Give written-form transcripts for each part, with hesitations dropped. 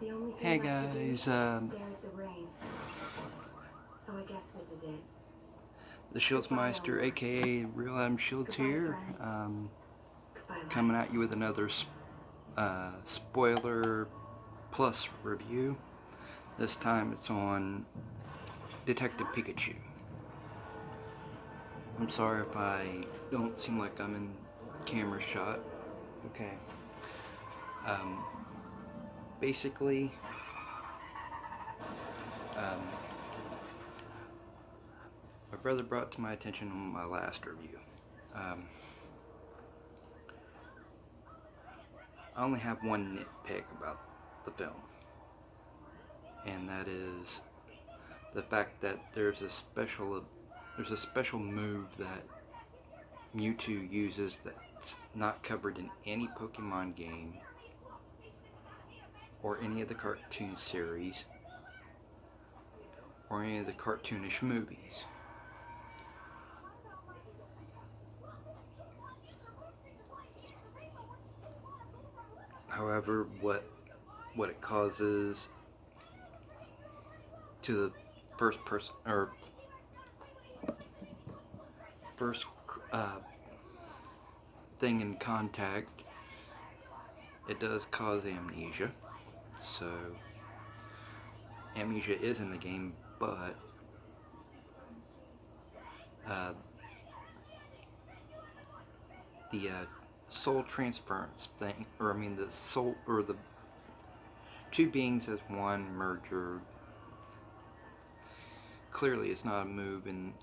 The only thing Hey left to do guys, is stare at the rain. So I guess this is it. the Shieldsmeister, aka Real Adam Shields Goodbye, here, friends. Goodbye, coming life. at you with another Spoiler+ review. This time it's on Detective Pikachu. I'm sorry if I don't seem like I'm in camera shot. Okay. Basically, my brother brought to my attention on my last review. I only have one nitpick about the film, and that is the fact that there's a special move that Mewtwo uses that's not covered in any Pokemon game or any of the cartoon series or any of the cartoonish movies. However, what it causes to the first person or first thing in contact, it does cause amnesia. So amnesia is in the game, but the soul transference thing, or I mean the soul, or the two beings as one merger, clearly it's not a move in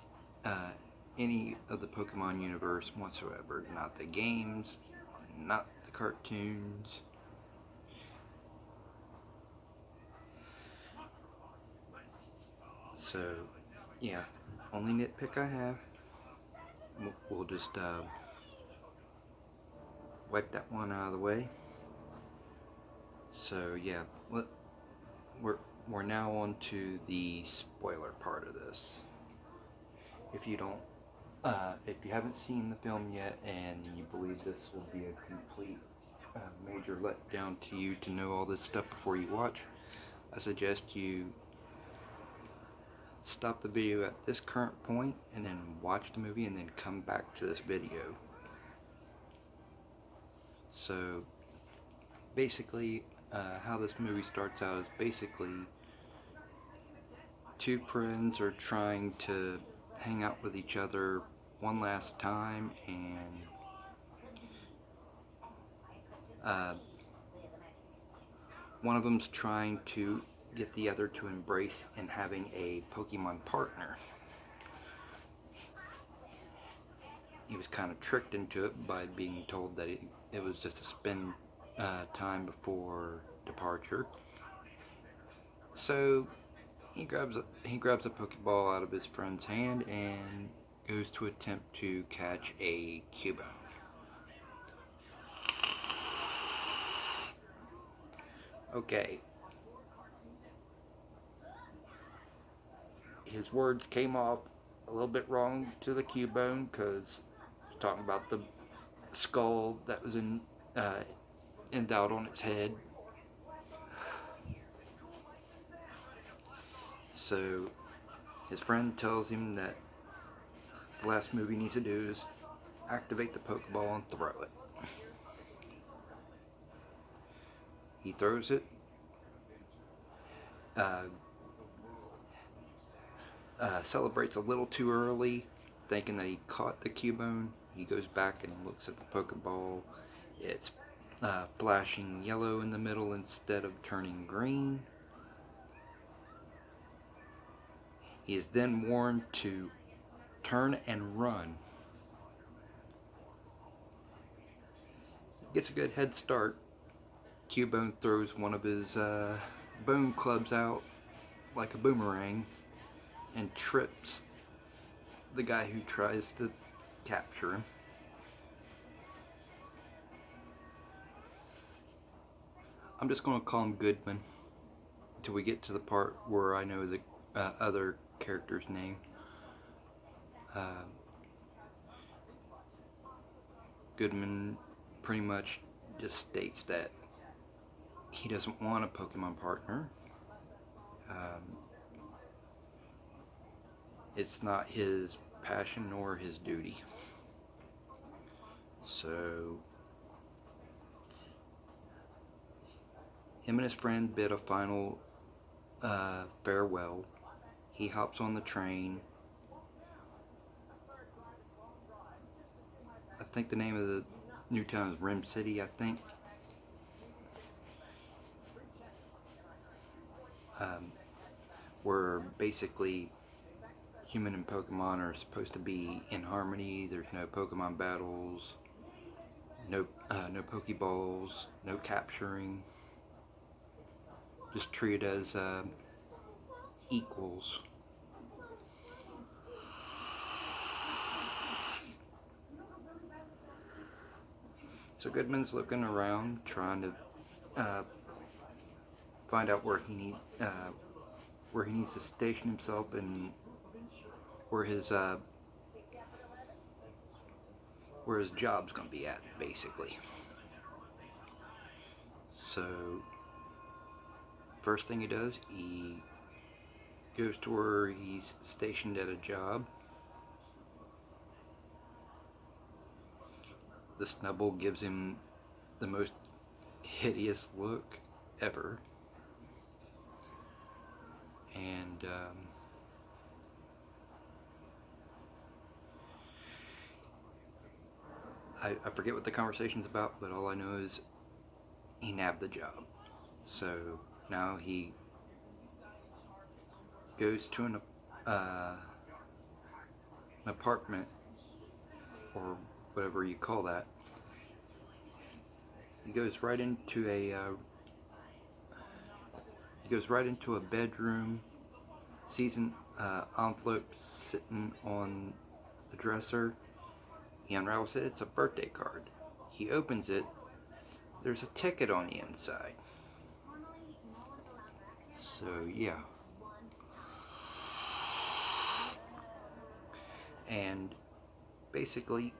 any of the Pokemon universe whatsoever. Not the games, not the cartoons. So, yeah, only nitpick I have. We'll just wipe that one out of the way. So, yeah, we're now on to the spoiler part of this. If you haven't seen the film yet and you believe this will be a complete major letdown to you to know all this stuff before you watch, I suggest you stop the video at this current point and then watch the movie and then come back to this video. So basically, how this movie starts out is basically two friends are trying to hang out with each other one last time, and one of them's trying to get the other to embrace and having a Pokemon partner. He was kind of tricked into it by being told that it was just to spend time before departure. So he grabs a Pokeball out of his friend's hand and goes to attempt to catch a Cubone. Okay. His words came off a little bit wrong to the Cubone because he's talking about the skull that was endowed on its head. So his friend tells him that the last move he needs to do is activate the Pokeball and throw it. He throws it. Celebrates a little too early, thinking that he caught the Cubone. He goes back and looks at the Pokeball. It's flashing yellow in the middle instead of turning green. He is then warned to turn and run. Gets a good head start. Cubone throws one of his bone clubs out like a boomerang and trips the guy who tries to capture him. I'm just going to call him Goodman until we get to the part where I know the other character's name. Goodman pretty much just states that he doesn't want a Pokemon partner. It's not his passion nor his duty. So him and his friend bid a final farewell. He hops on the train. I think the name of the new town is Rim City, I think. Where basically human and Pokemon are supposed to be in harmony. There's no Pokemon battles, no Pokeballs, no capturing. Just treated as equals. So Goodman's looking around, trying to find out where he needs to station himself and where his job's gonna be at, basically. So first thing he does, he goes to where he's stationed at a job. The Snubbull gives him the most hideous look ever. And I forget what the conversation's about, but all I know is he nabbed the job. So now he goes to an apartment, or whatever you call that. He goes right into a bedroom, sees an envelope sitting on the dresser. He unravels it. It's a birthday card. He opens it. There's a ticket on the inside. So yeah. And basically,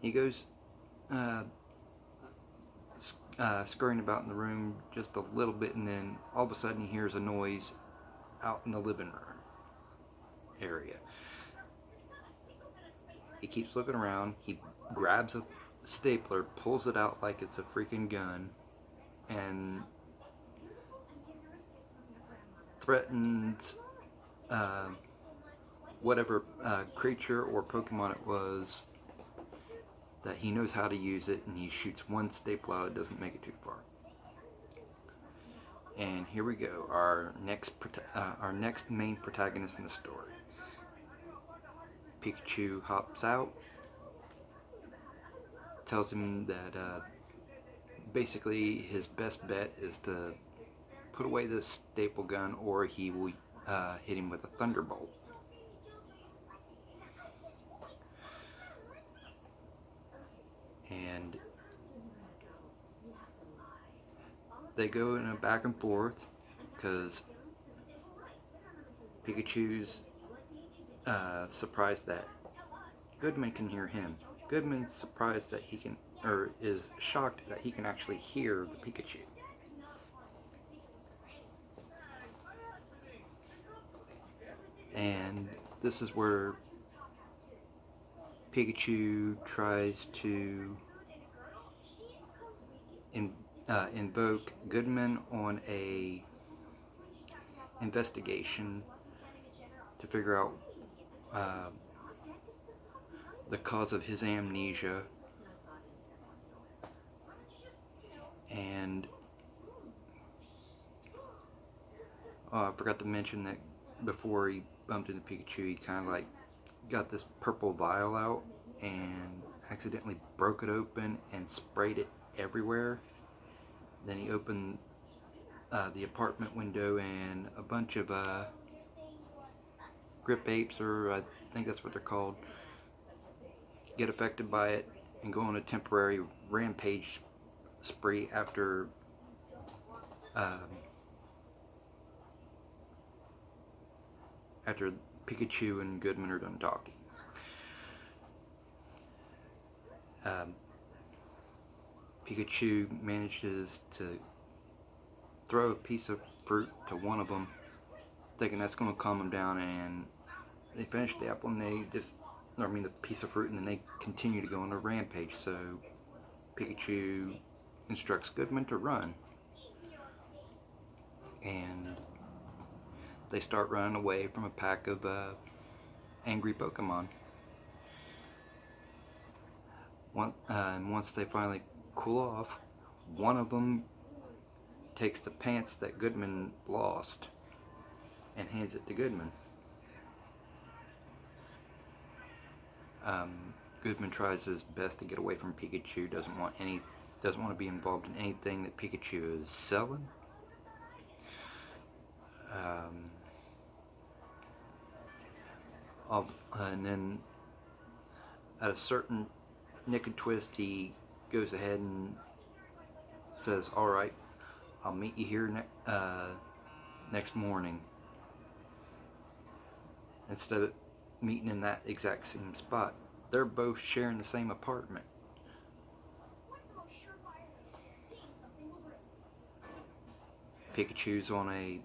he goes scurrying about in the room just a little bit, and then all of a sudden he hears a noise out in the living room area. He keeps looking around. He grabs a stapler, pulls it out like it's a freaking gun, and threatens whatever creature or Pokemon it was that he knows how to use it, and he shoots one staple out. It doesn't make it too far. And here we go, our next main protagonist in the story. Pikachu hops out, tells him that basically his best bet is to put away the staple gun, or he will hit him with a thunderbolt. And they go in a back and forth because Pikachu's surprised that Goodman can hear him. Goodman's surprised that he can, or is shocked that he can actually hear the Pikachu. And this is where Pikachu tries to invoke Goodman on a investigation to figure out the cause of his amnesia. And I forgot to mention that before he bumped into Pikachu, he kind of like got this purple vial out and accidentally broke it open and sprayed it everywhere. Then he opened the apartment window, and a bunch of grip apes, or I think that's what they're called, get affected by it and go on a temporary rampage spree after Pikachu and Goodman are done talking. Pikachu manages to throw a piece of fruit to one of them, thinking that's going to calm him down, and they finish the apple and the piece of fruit, and then they continue to go on a rampage. So Pikachu instructs Goodman to run, and they start running away from a pack of angry Pokemon. And once they finally cool off, one of them takes the pants that Goodman lost and hands it to Goodman. Goodman tries his best to get away from Pikachu. Doesn't want to be involved in anything that Pikachu is selling. And then at a certain nick and twist, he goes ahead and says, "Alright, I'll meet you here next morning." Instead of meeting in that exact same spot, they're both sharing the same apartment. Pikachu's on a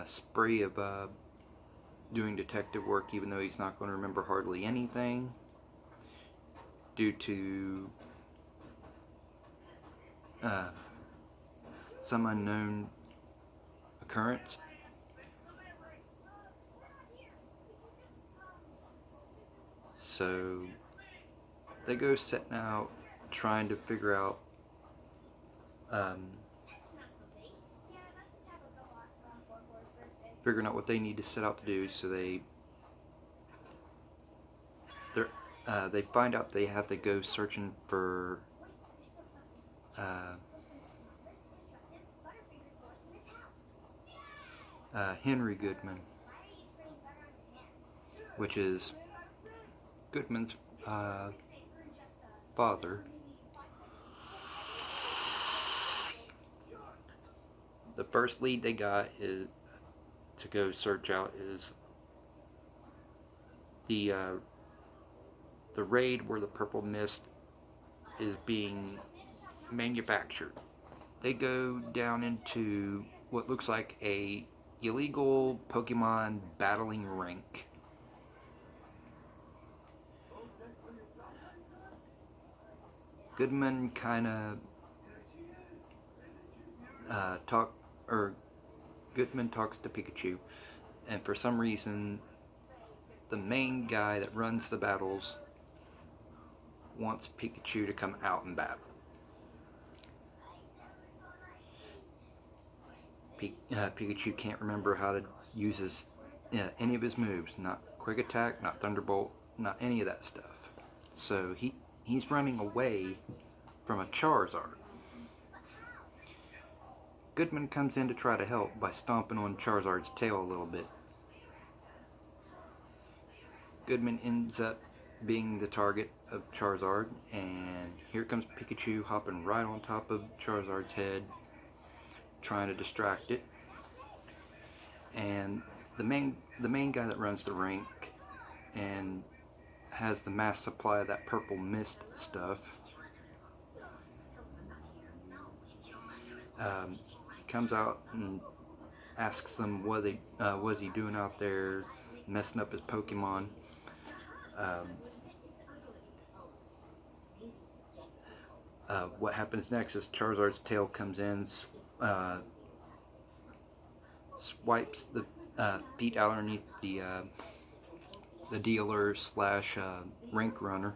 spree of doing detective work, even though he's not going to remember hardly anything due to some unknown occurrence. So they go setting out trying to figure out figuring out what they need to set out to do. So they find out they have to go searching for Henry Goodman, which is Goodman's father. The first lead they got is to go search out is the raid where the purple mist is being manufactured. They go down into what looks like a illegal Pokemon battling rink. Goodman kind of Goodman talks to Pikachu, and for some reason the main guy that runs the battles wants Pikachu to come out and battle. Pikachu can't remember how to use any of his moves, not Quick Attack, not Thunderbolt, not any of that stuff. So he's running away from a Charizard. Goodman comes in to try to help by stomping on Charizard's tail a little bit. Goodman ends up being the target of Charizard, and here comes Pikachu hopping right on top of Charizard's head, trying to distract it. And the main guy that runs the rink and has the mass supply of that purple mist stuff comes out and asks them what is he doing out there messing up his Pokemon. What happens next is Charizard's tail comes in, swipes the feet out underneath the dealer slash rink runner.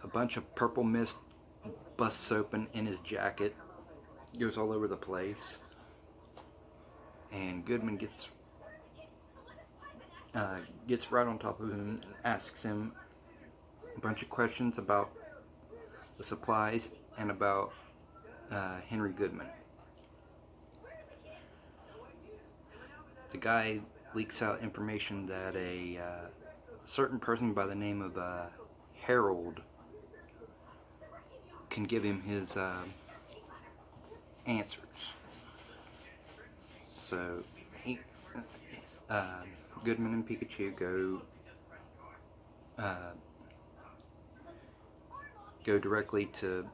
A bunch of purple mist busts open in his jacket, goes all over the place, and Goodman gets right on top of him and asks him a bunch of questions about the supplies and about Henry Goodman. The guy leaks out information that a certain person by the name of Harold can give him his answers. So Goodman and Pikachu go go directly to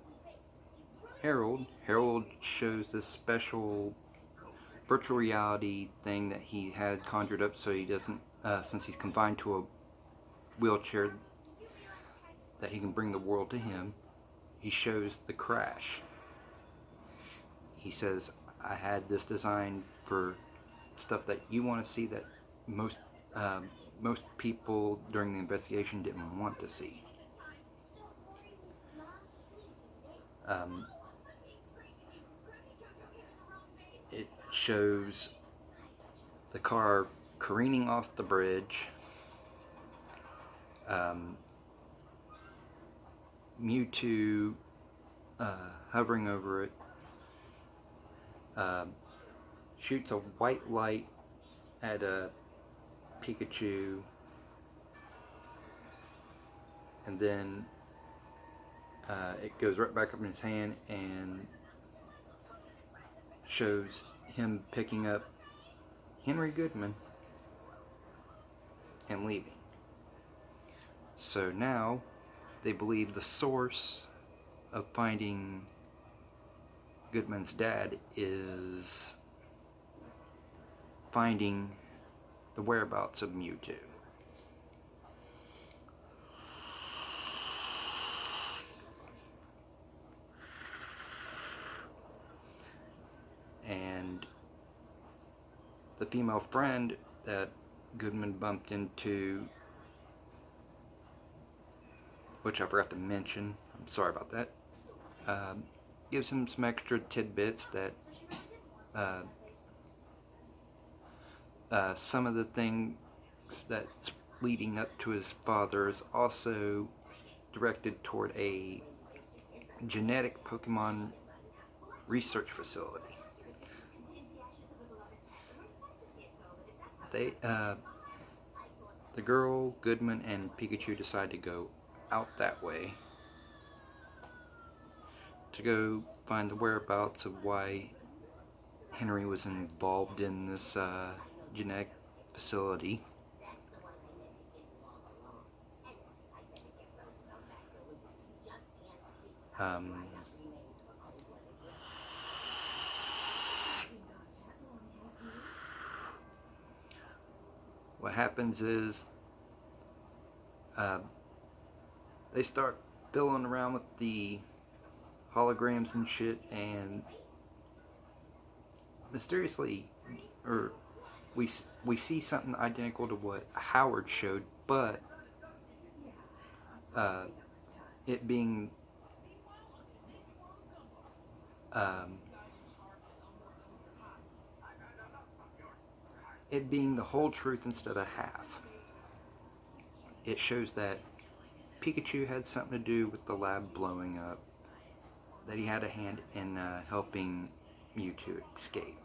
Harold. Harold shows this special virtual reality thing that he had conjured up, so he doesn't, since he's confined to a wheelchair, that he can bring the world to him. He shows the crash. He says, I had this designed for stuff that you want to see that most people during the investigation didn't want to see. It shows the car careening off the bridge, Mewtwo hovering over it, shoots a white light at a Pikachu, and then it goes right back up in his hand and shows him picking up Henry Goodman and leaving. So now they believe the source of finding Goodman's dad is finding the whereabouts of Mewtwo. And the female friend that Goodman bumped into, which I forgot to mention, I'm sorry about that, gives him some extra tidbits that some of the things that's leading up to his father is also directed toward a genetic Pokemon research facility. The girl, Goodman, and Pikachu decide to go out that way to go find the whereabouts of why Henry was involved in this genetic facility. What happens is they start fiddling around with the holograms and shit, and mysteriously, or we see something identical to what Howard showed, but it being the whole truth instead of half. It shows that Pikachu had something to do with the lab blowing up, that he had a hand in helping Mewtwo escape.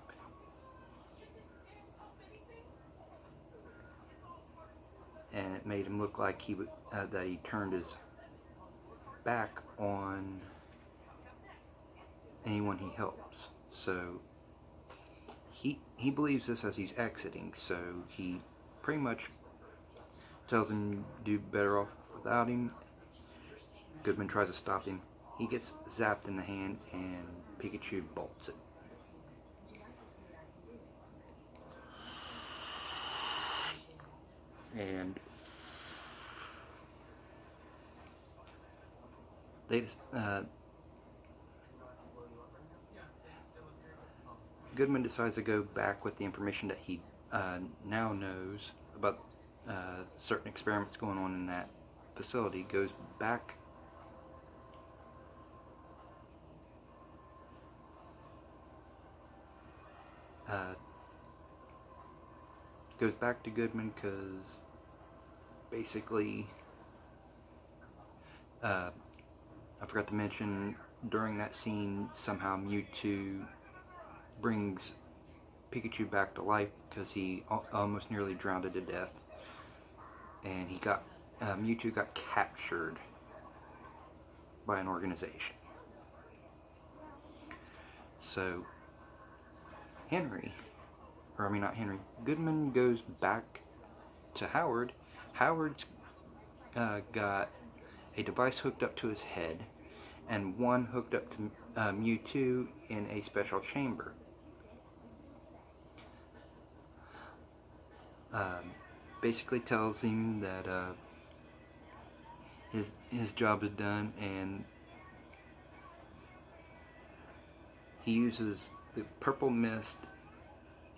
And it made him look like he would, that he turned his back on anyone he helps. So he believes this as he's exiting, so he pretty much tells him to do better off without him. Goodman tries to stop him. He gets zapped in the hand and Pikachu bolts it. And they Goodman decides to go back with the information that he now knows about certain experiments going on in that facility. Goes back to Goodman because basically I forgot to mention, during that scene somehow Mewtwo brings Pikachu back to life because he almost nearly drowned to death, and Mewtwo got captured by an organization. So Goodman goes back to Howard. Howard's got a device hooked up to his head and one hooked up to Mewtwo in a special chamber. Basically tells him that his job is done, and he uses the purple mist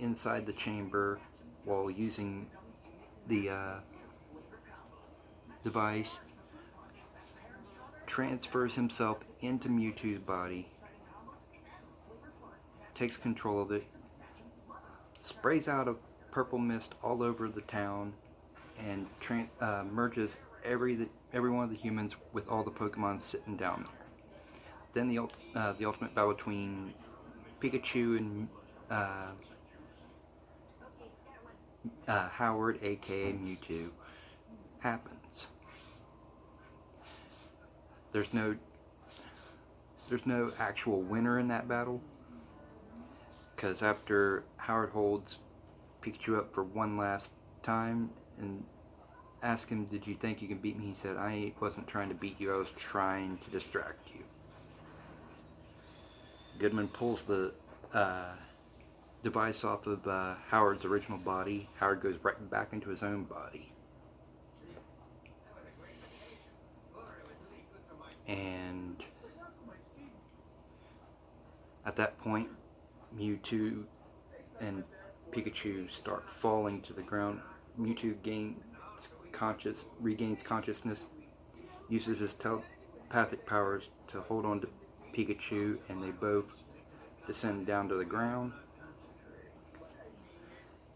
inside the chamber while using the device, transfers himself into Mewtwo's body, takes control of it, sprays out of purple mist all over the town, and merges every one of the humans with all the Pokemon sitting down there. Then the ultimate battle between Pikachu and Howard, aka Mewtwo, happens. There's no actual winner in that battle, because after Howard holds Pikachu up for one last time and asks him, "Did you think you can beat me?" he said, "I wasn't trying to beat you, I was trying to distract you." Goodman pulls the device off of Howard's original body. Howard goes right back into his own body. And at that point, Mewtwo and Pikachu start falling to the ground. Mewtwo regains consciousness, uses his telepathic powers to hold on to Pikachu, and they both descend down to the ground.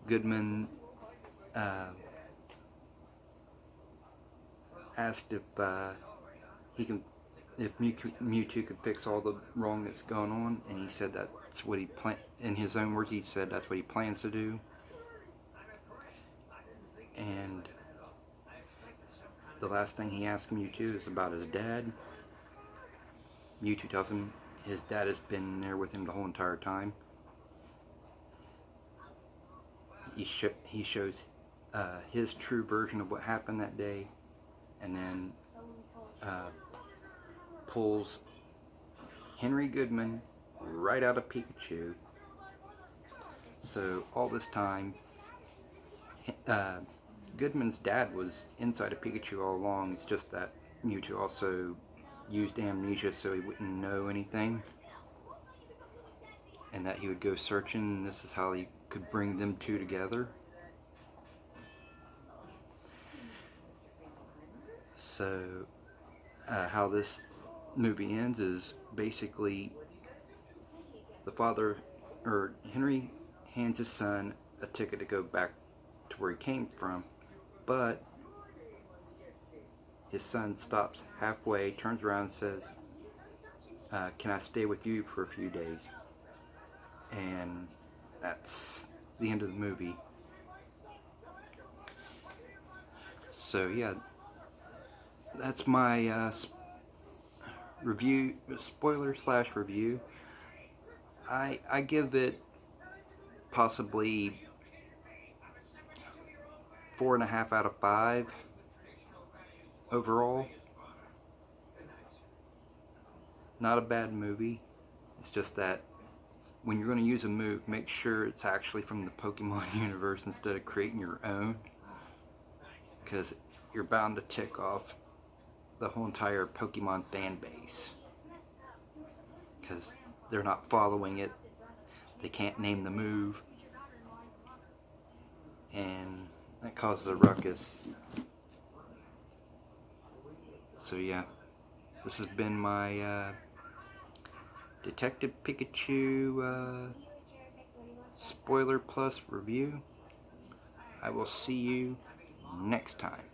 Goodman asked if Mewtwo could fix all the wrong that's going on, and he said that's what in his own words, he said that's what he plans to do. And the last thing he asked Mewtwo is about his dad. Mewtwo tells him his dad has been there with him the whole entire time. He shows his true version of what happened that day, and then pulls Henry Goodman right out of Pikachu. So all this time, Goodman's dad was inside of Pikachu all along. It's just that Mewtwo also used amnesia so he wouldn't know anything, and that he would go searching, and this is how he could bring them two together. So how this movie ends is basically the father, or Henry, hands his son a ticket to go back to where he came from, but his son stops halfway, turns around and says, "Can I stay with you for a few days?" And that's the end of the movie. So yeah, that's my review, spoiler/review. I give it possibly 4.5 out of 5 overall. Not a bad movie. It's just that when you're going to use a move, make sure it's actually from the Pokemon universe instead of creating your own, because you're bound to tick off the whole entire Pokemon fan base, because they're not following it, they can't name the move, and that causes a ruckus. So yeah, this has been my Detective Pikachu spoiler plus review. I will see you next time.